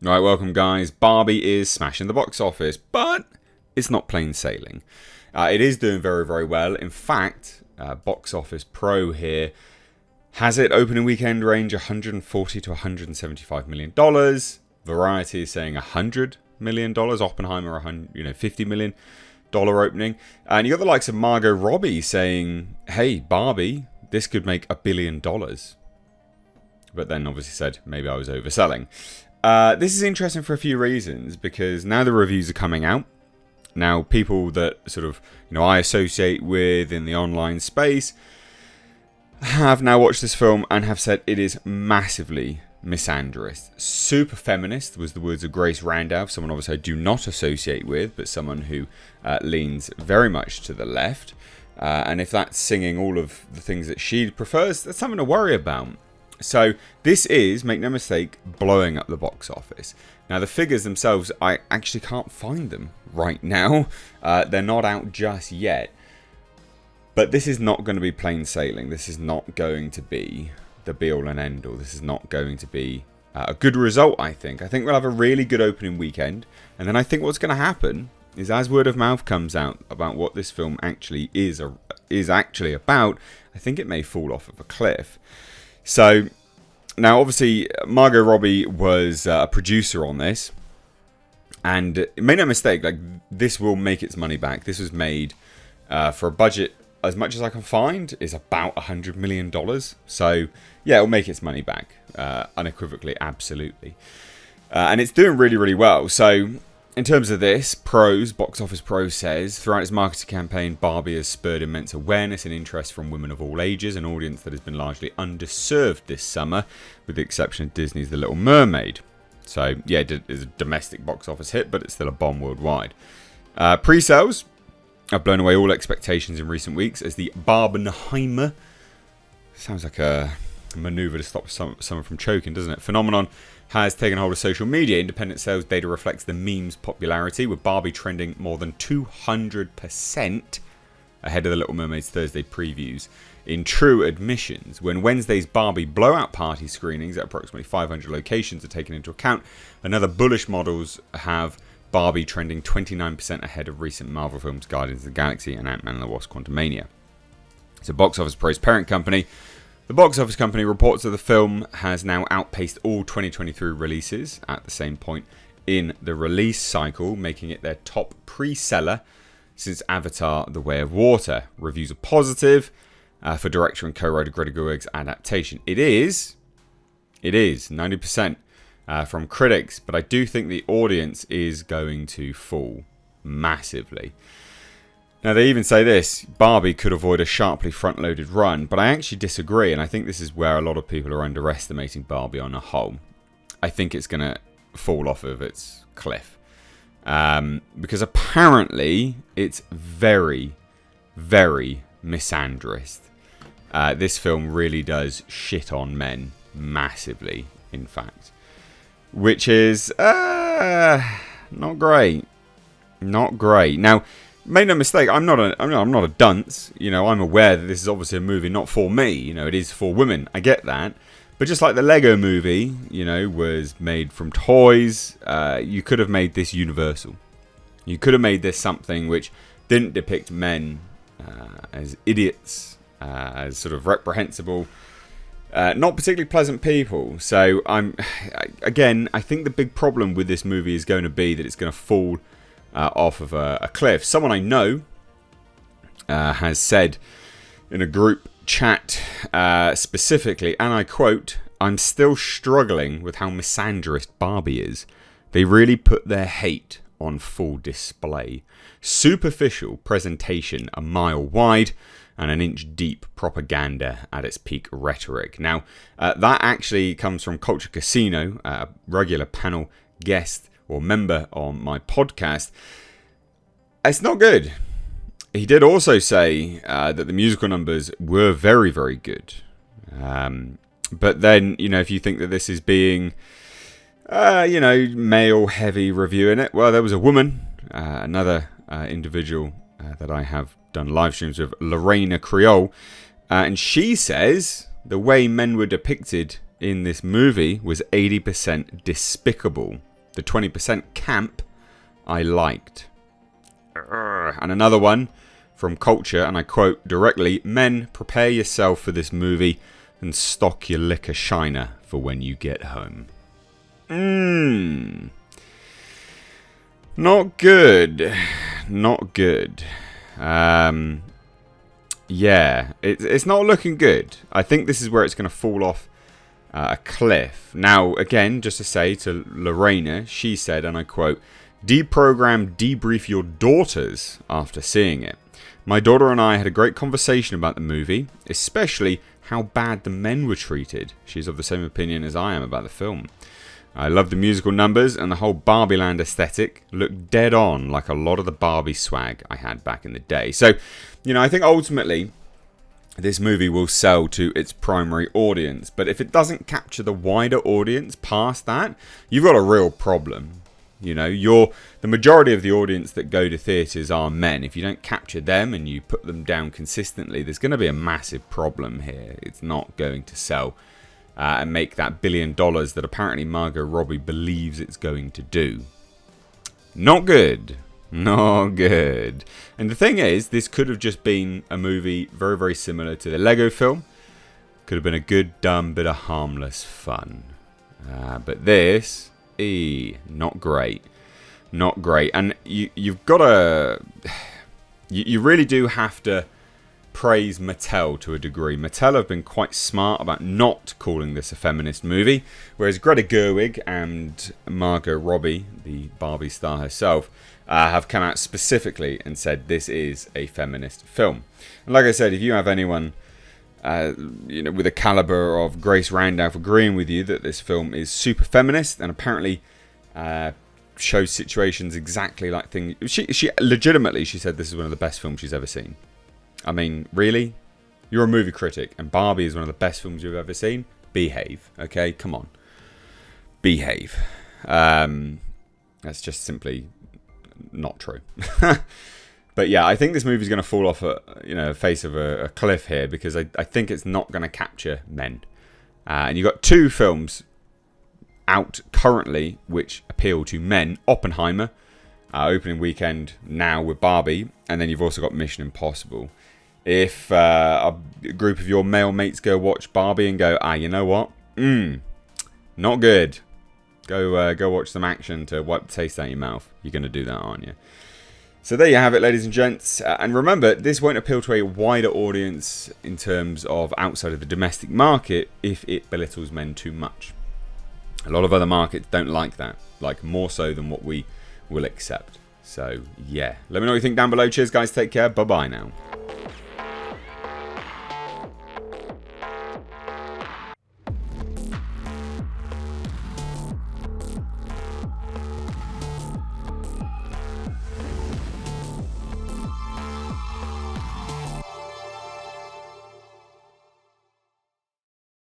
Alright, welcome guys. Barbie is smashing the box office, but it's not plain sailing. It is doing very, very well. In fact, Box Office Pro here has it opening weekend range $140 to $175 million. Variety is saying $100 million. Oppenheimer, $50 million opening. And you got the likes of Margot Robbie saying, hey, Barbie, this could make $1 billion. But then obviously said, maybe I was overselling. This is interesting for a few reasons, because now the reviews are coming out. Now, people that sort of, I associate with in the online space have now watched this film and have said it is massively misandrous. Super feminist was the words of Grace Randolph, someone obviously I do not associate with, but someone who leans very much to the left. And if that's singing all of the things that she prefers, that's something to worry about. So this is, make no mistake, blowing up the box office. Now the figures themselves, I actually can't find them right now. They're not out just yet. But this is not going to be plain sailing. This is not going to be the be all and end all. This is not going to be a good result, I think. I think we'll have a really good opening weekend. And then I think what's going to happen is, as word of mouth comes out about what this film actually is actually about, I think it may fall off of a cliff. So, now obviously Margot Robbie was a producer on this, and make no mistake, like, this will make its money back. This was made for a budget, as much as I can find, is about $100 million. So yeah, it'll make its money back, unequivocally, absolutely. And it's doing really, really well. So in terms of this, Box Office Pro says, throughout its marketing campaign, Barbie has spurred immense awareness and interest from women of all ages, an audience that has been largely underserved this summer, with the exception of Disney's The Little Mermaid. So, yeah, it's a domestic box office hit, but it's still a bomb worldwide. Pre-sales have blown away all expectations in recent weeks as the Barbenheimer, sounds like a maneuver to stop someone from choking, doesn't it? Phenomenon has taken hold of social media. Independent sales data reflects the meme's popularity, with Barbie trending more than 200% ahead of The Little Mermaid's Thursday previews. In true admissions, when Wednesday's Barbie blowout party screenings at approximately 500 locations are taken into account, another bullish models have Barbie trending 29% ahead of recent Marvel films Guardians of the Galaxy and Ant-Man and the Wasp: Quantumania. So Box Office Pro's parent company, the box office company, reports that the film has now outpaced all 2023 releases at the same point in the release cycle, making it their top pre-seller since Avatar: The Way of Water. Reviews are positive for director and co-writer Greta Gerwig's adaptation. It is 90% from critics, but I do think the audience is going to fall massively. Now, they even say this, Barbie could avoid a sharply front-loaded run, but I actually disagree, and I think this is where a lot of people are underestimating Barbie on a whole. I think it's going to fall off of its cliff. Because apparently, it's very, very misandrous. This film really does shit on men massively, in fact. Which is not great. Not great. Now, make no mistake, I'm not a dunce. I'm aware that this is obviously a movie not for me. It is for women. I get that. But just like the Lego movie, was made from toys, you could have made this universal. You could have made this something which didn't depict men as idiots, as sort of reprehensible, not particularly pleasant people. So I think the big problem with this movie is going to be that it's going to fall off of a cliff. Someone I know has said in a group chat specifically, and I quote, "I'm still struggling with how misandrous Barbie is. They really put their hate on full display. Superficial presentation a mile wide and an inch deep propaganda at its peak rhetoric." Now, that actually comes from Culture Casino, a regular panel guest or member on my podcast. It's not good. He did also say that the musical numbers were very, very good. But then, if you think that this is being, male-heavy review in it, well, there was a woman, another individual that I have done live streams with, Lorena Creole, and she says the way men were depicted in this movie was 80% despicable. The 20% camp I liked. And another one from Culture, and I quote directly, "Men, prepare yourself for this movie and stock your liquor shiner for when you get home." Not good. Not good. Yeah, it's not looking good. I think this is where it's going to fall off a cliff. Now, again, just to say to Lorena, she said, and I quote, debrief your daughters after seeing it. My daughter and I had a great conversation about the movie, especially how bad the men were treated. She's of the same opinion as I am about the film. I love the musical numbers, and the whole Barbie Land aesthetic looked dead on like a lot of the Barbie swag I had back in the day. So, I think ultimately this movie will sell to its primary audience. But if it doesn't capture the wider audience past that, you've got a real problem. The majority of the audience that go to theatres are men. If you don't capture them and you put them down consistently, there's going to be a massive problem here. It's not going to sell and make that $1 billion that apparently Margot Robbie believes it's going to do. Not good. Not good. And the thing is, this could have just been a movie very, very similar to the Lego film. Could have been a good, dumb, bit of harmless fun. But this, not great. Not great. And you've got to... You really do have to praise Mattel to a degree. Mattel have been quite smart about not calling this a feminist movie, whereas Greta Gerwig and Margot Robbie, the Barbie star herself, have come out specifically and said this is a feminist film. And like I said, if you have anyone with a caliber of Grace Randolph agreeing with you that this film is super feminist and apparently shows situations exactly like things... She legitimately, she said this is one of the best films she's ever seen. I mean, really? You're a movie critic, and Barbie is one of the best films you've ever seen? Behave, okay? Come on. Behave. That's just simply not true. But yeah, I think this movie's going to fall off a face of a cliff here, because I think it's not going to capture men. And you've got two films out currently which appeal to men. Oppenheimer, opening weekend now with Barbie, and then you've also got Mission Impossible. If a group of your male mates go watch Barbie and go, you know what? Not good. Go watch some action to wipe the taste out of your mouth. You're going to do that, aren't you? So there you have it, ladies and gents. And remember, this won't appeal to a wider audience in terms of outside of the domestic market if it belittles men too much. A lot of other markets don't like that, like more so than what we will accept. So yeah, let me know what you think down below. Cheers, guys. Take care. Bye-bye now.